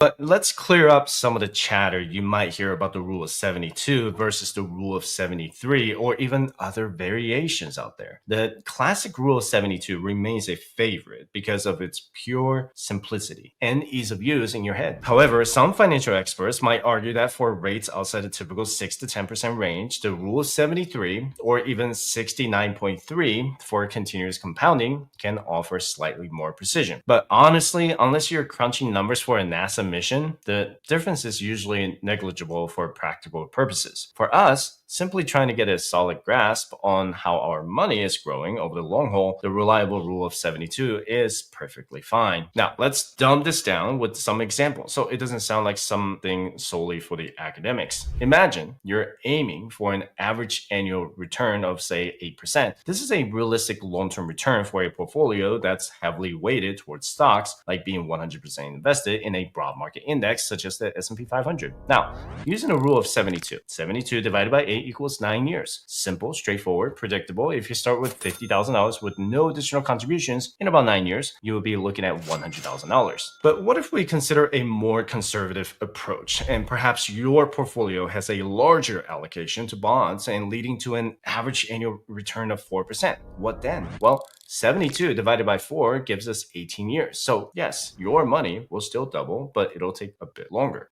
But let's clear up some of the chatter you might hear about the rule of 72 versus the rule of 73, or even other variations out there. The classic rule of 72 remains a favorite because of its pure simplicity and ease of use in your head. However, some financial experts might argue that for rates outside the typical 6 to 10% range, the rule of 73 or even 69.3 for continuous compounding can offer slightly more precision. But honestly, unless you're crunching numbers for a NASA mission, the difference is usually negligible for practical purposes. For us, simply trying to get a solid grasp on how our money is growing over the long haul, the reliable rule of 72 is perfectly fine. Now, let's dumb this down with some examples so it doesn't sound like something solely for the academics. Imagine you're aiming for an average annual return of, say, 8%. This is a realistic long-term return for a portfolio that's heavily weighted towards stocks, like being 100% invested in a broad market index such as the S&P 500. Now, using a rule of 72, 72 divided by 8 equals 9 years. Simple, straightforward, predictable. If you start with $50,000 with no additional contributions, in about 9 years, you will be looking at $100,000. But what if we consider a more conservative approach, and perhaps your portfolio has a larger allocation to bonds and leading to an average annual return of 4%? What then? Well, 72 divided by 4 gives us 18 years. So yes, your money will still double, but it'll take a bit longer.